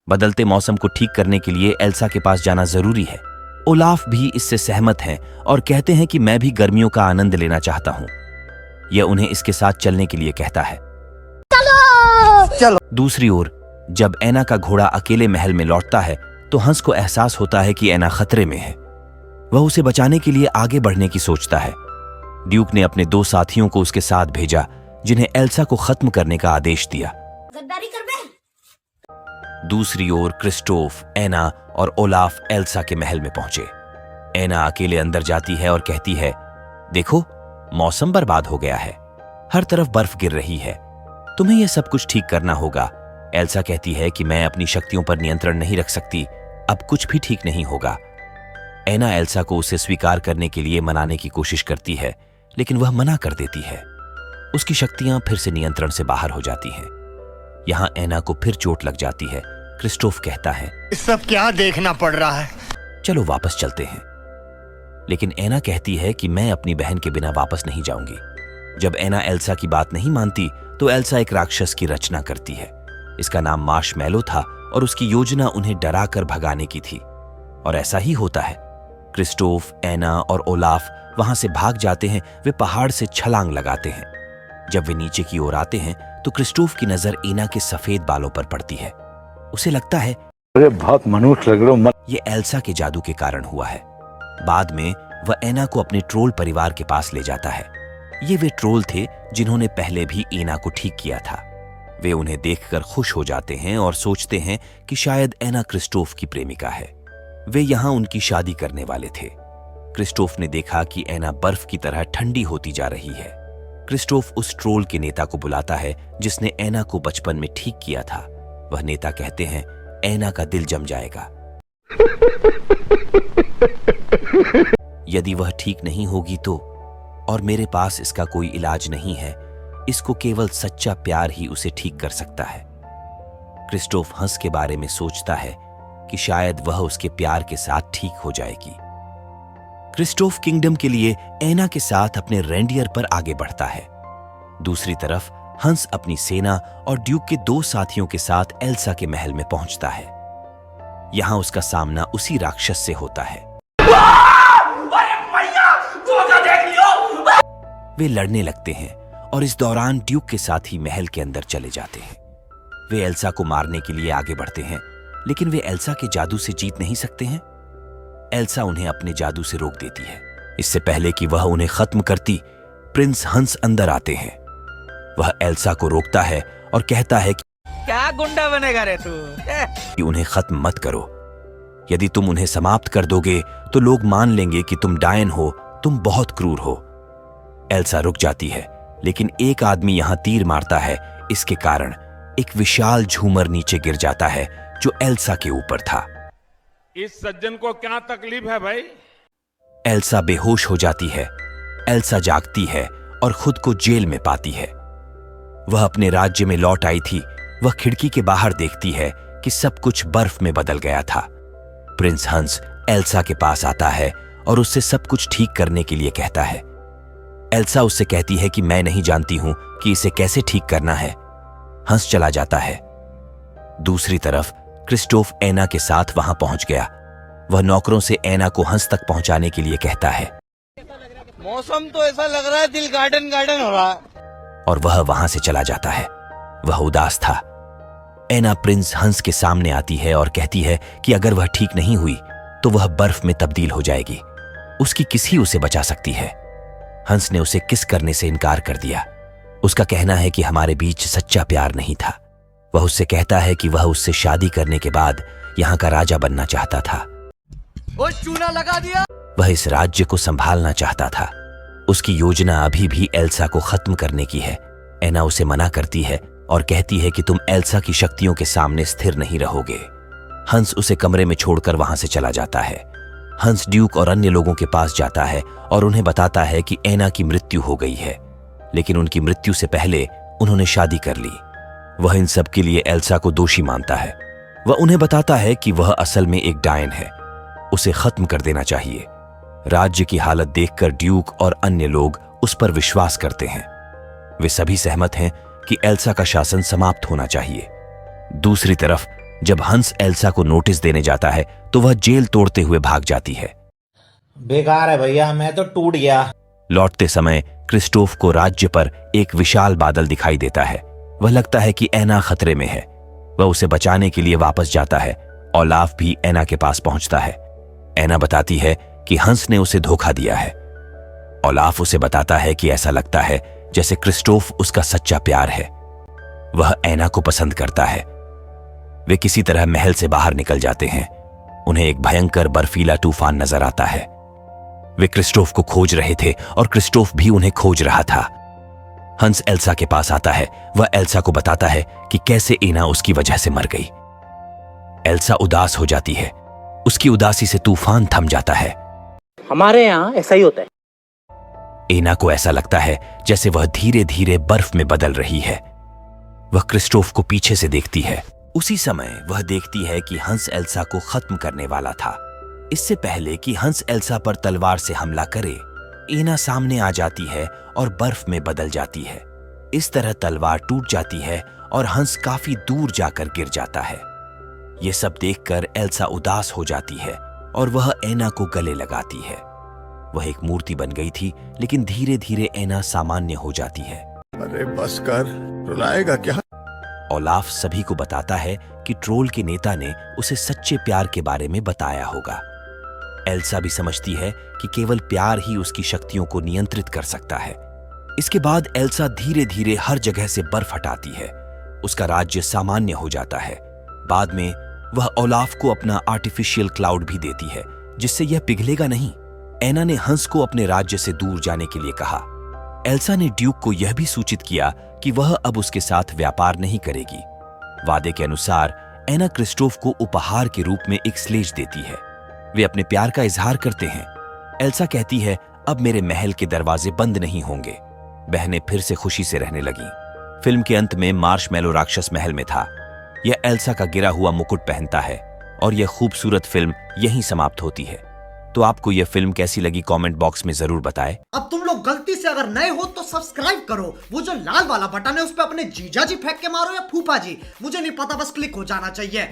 बदलते मौसम को ठीक करने के लिए एल्सा के पास जाना जरूरी है। ओलाफ भी इससे सहमत हैं और कहते हैं कि मैं भी गर्मियों का आनंद लेना चाहता हूं। यह उन्हें इसके साथ चलने के लिए कहता है। चलो। दूसरी ओर जब ऐना का घोड़ा अकेले महल में लौटता है तो हंस को एहसास होता है कि ऐना खतरे में है। वह उसे बचाने के लिए आगे बढ़ने की सोचता है। ड्यूक ने अपने 2 साथियों को उसके साथ भेजा जिन्हें एल्सा को खत्म करने का आदेश दिया। गद्दारी कर बे। दूसरी ओर क्रिस्टोफ, ऐना और ओलाफ एल्सा के महल में पहुंचे। ऐना अकेले अंदर जाती है और कहती है, देखो मौसम बर्बाद हो गया है, हर तरफ बर्फ गिर रही है, तुम्हें यह सब कुछ ठीक करना होगा। एल्सा कहती है कि मैं अपनी शक्तियों पर नियंत्रण नहीं रख सकती, अब कुछ भी ठीक नहीं होगा। ऐना एल्सा को उसे स्वीकार करने के लिए मनाने की कोशिश करती है, लेकिन वह मना कर देती है। उसकी शक्तियां फिर से नियंत्रण से बाहर हो जाती हैं। यहां ऐना को फिर चोट लग जाती है। क्रिस्टोफ कहता है, सब क्या देखना पड़ रहा है, चलो वापस चलते हैं। लेकिन ऐना कहती है कि मैं अपनी बहन के बिना वापस नहीं जाऊंगी। जब ऐना एल्सा की बात नहीं मानती तो एल्सा एक राक्षस की रचना करती है। इसका नाम मार्शमैलो था और उसकी योजना उन्हें डराकर भगाने की थी। और ऐसा ही होता है। क्रिस्टोफ, ऐना और ओलाफ वहां से भाग जाते हैं। वे पहाड़ से छलांग लगाते हैं। जब वे नीचे की ओर आते हैं तो क्रिस्टोफ की नजर ऐना के सफेद बालों पर पड़ती है। उसे लगता है, अरे बहुत मनुष्य लग रहे हो। ये एल्सा के जादू के कारण हुआ है। बाद में वह ऐना को अपने ट्रोल परिवार के पास ले जाता है। ये वे ट्रोल थे जिन्होंने पहले भी ऐना को ठीक किया था। वे उन्हें देखकर खुश हो जाते हैं और सोचते हैं कि शायद ऐना क्रिस्टोफ की प्रेमिका है। वे यहां उनकी शादी करने वाले थे। क्रिस्टोफ ने देखा कि ऐना बर्फ की तरह ठंडी होती जा रही है। क्रिस्टोफ उस ट्रोल के नेता को बुलाता है जिसने ऐना को बचपन में ठीक किया था। वह नेता कहते हैं, ऐना का दिल जम जाएगा यदि वह ठीक नहीं होगी तो, और मेरे पास इसका कोई इलाज नहीं है। इसको केवल सच्चा प्यार ही उसे ठीक कर सकता है। क्रिस्टोफ हंस के बारे में सोचता है कि शायद वह उसके प्यार के साथ ठीक हो जाएगी। क्रिस्टोफ किंगडम के लिए ऐना के साथ अपने रेंडियर पर आगे बढ़ता है। दूसरी तरफ हंस अपनी सेना और ड्यूक के 2 साथियों के साथ एल्सा के महल में पहुंचता है। यहां उसका सामना उसी राक्षस से होता है। वे लड़ने लगते हैं और इस दौरान ड्यूक के साथी महल के अंदर चले जाते हैं। वे एल्सा को मारने के लिए आगे बढ़ते हैं, लेकिन वे एल्सा के जादू से जीत नहीं सकते हैं। एल्सा उन्हें अपने जादू से रोक देती है। इससे पहले कि वह उन्हें खत्म करती, प्रिंस हंस अंदर आते हैं। वह एल्सा को रोकता है और कहता है कि क्या गुंडा बनेगा रे तू, कि उन्हें खत्म मत करो। यदि तुम उन्हें समाप्त कर दोगे तो लोग मान लेंगे कि तुम डायन हो, तुम बहुत क्रूर हो। एल्सा रुक जाती है, लेकिन एक आदमी यहां तीर मारता है। इसके कारण एक विशाल झूमर नीचे गिर जाता है जो एल्सा के ऊपर था। इस सज्जन को क्या तकलीफ है भाई? एल्सा बेहोश हो जाती है। एल्सा जागती है और खुद को जेल में पाती है। वह अपने राज्य में लौट आई थी। वह खिड़की के बाहर देखती है कि सब कुछ बर्फ में बदल गया था। प्रिंस हंस एल्सा के पास आता है और उससे सब कुछ ठीक करने के लिए कहता है। एल्सा उससे कहती है कि मैं नहीं जानती हूं कि इसे कैसे ठीक करना है। हंस चला जाता है। दूसरी तरफ क्रिस्टोफ ऐना के साथ वहां पहुंच गया। वह नौकरों से ऐना को हंस तक पहुंचाने के लिए कहता है। मौसम तो ऐसा लग रहा है दिल गार्डन गार्डन हो रहा है। और वह वहां से चला जाता है। वह उदास था। ऐना प्रिंस हंस के सामने आती है और कहती है कि अगर वह ठीक नहीं हुई तो वह बर्फ में तब्दील हो जाएगी। उसकी किस ही उसे बचा सकती है। हंस ने उसे किस करने से इनकार कर दिया। उसका कहना है कि हमारे बीच सच्चा प्यार नहीं था। वह उससे कहता है कि वह उससे शादी करने के बाद यहाँ का राजा बनना चाहता था। वो चूना लगा दिया। वह इस राज्य को संभालना चाहता था। उसकी योजना अभी भी एल्सा को खत्म करने की है। ऐना उसे मना करती है और कहती है कि तुम एल्सा की शक्तियों के सामने स्थिर नहीं रहोगे। हंस उसे कमरे में छोड़कर वहां से चला जाता है। हंस ड्यूक और अन्य लोगों के पास जाता है और उन्हें बताता है कि ऐना की मृत्यु हो गई है, लेकिन उनकी मृत्यु से पहले उन्होंने शादी कर ली। वह इन सब के लिए एल्सा को दोषी मानता है। वह उन्हें बताता है कि वह असल में एक डायन है, उसे खत्म कर देना चाहिए। राज्य की हालत देखकर ड्यूक और अन्य लोग उस पर विश्वास करते हैं। वे सभी सहमत हैं कि एल्सा का शासन समाप्त होना चाहिए। दूसरी तरफ जब हंस एल्सा को नोटिस देने जाता है तो वह जेल तोड़ते हुए भाग जाती है। बेकार है भैया, मैं तो टूट गया। लौटते समय क्रिस्टोफ को राज्य पर एक विशाल बादल दिखाई देता है। वह लगता है कि एना खतरे में है। वह उसे बचाने के लिए वापस जाता है। ओलाफ भी एना के पास पहुंचता है। एना बताती है कि हंस ने उसे धोखा दिया है। ओलाफ उसे बताता है कि ऐसा लगता है जैसे क्रिस्टोफ उसका सच्चा प्यार है। वह एना को पसंद करता है। वे किसी तरह महल से बाहर निकल जाते हैं। उन्हें एक भयंकर बर्फीला तूफान नजर आता है। वे क्रिस्टोफ को खोज रहे थे और क्रिस्टोफ भी उन्हें खोज रहा था। हंस एल्सा के पास आता है। वह एल्सा को बताता है कि कैसे एना उसकी वजह से मर गई। एल्सा उदास हो जाती है। उसकी उदासी से तूफान थम जाता है। हमारे यहाँ ऐसा ही होता है। एना को ऐसा लगता है जैसे वह धीरे धीरे बर्फ में बदल रही है। वह क्रिस्टोफ को पीछे से देखती है। उसी समय वह देखती है कि हंस एल्सा को खत्म करने वाला था। इससे पहले कि हंस एल्सा पर तलवार से हमला करे, एना सामने आ जाती है और बर्फ में बदल जाती है। इस तरह तलवार टूट जाती है और हंस काफी दूर जाकर गिर जाता है। यह सब देखकर एल्सा उदास हो जाती है और वह एना को गले लगाती है। वह एक मूर्ति बन गई थी, लेकिन धीरे धीरे एना सामान्य हो जाती है। अरे बस कर, रुलाएगा क्या? ओलाफ सभी को बताता है कि ट्रोल के नेता ने उसे सच्चे प्यार के बारे में बताया होगा। एल्सा भी समझती है कि केवल प्यार ही उसकी शक्तियों को नियंत्रित कर सकता है। इसके बाद एल्सा धीरे धीरे हर जगह से बर्फ हटाती है। उसका राज्य सामान्य हो जाता है। बाद में वह ओलाफ को अपना आर्टिफिशियल क्लाउड भी देती है, जिससे यह पिघलेगा नहीं। एना ने हंस को अपने राज्य से दूर जाने के लिए कहा। एल्सा ने ड्यूक को यह भी सूचित किया कि वह अब उसके साथ व्यापार नहीं करेगी। वादे के अनुसार एना क्रिस्टोफ को उपहार के रूप में एक स्लेज देती है। वे अपने प्यार का इजहार करते हैं। एल्सा कहती है, अब मेरे महल के दरवाजे बंद नहीं होंगे। बहनें फिर से खुशी से रहने लगीं। फिल्म के अंत में मार्शमैलो राक्षस महल में था। यह एल्सा का गिरा हुआ मुकुट पहनता है और यह खूबसूरत फिल्म यहीं समाप्त होती है। तो आपको यह फिल्म कैसी लगी कमेंट बॉक्स में जरूर बताएं। अब तुम लोग गलती से अगर नए हो तो सब्सक्राइब करो। वो जो लाल वाला बटन है उस पर अपने जीजा जी फेंक के मारो या फूफा जी, मुझे नहीं पता, बस क्लिक हो जाना चाहिए।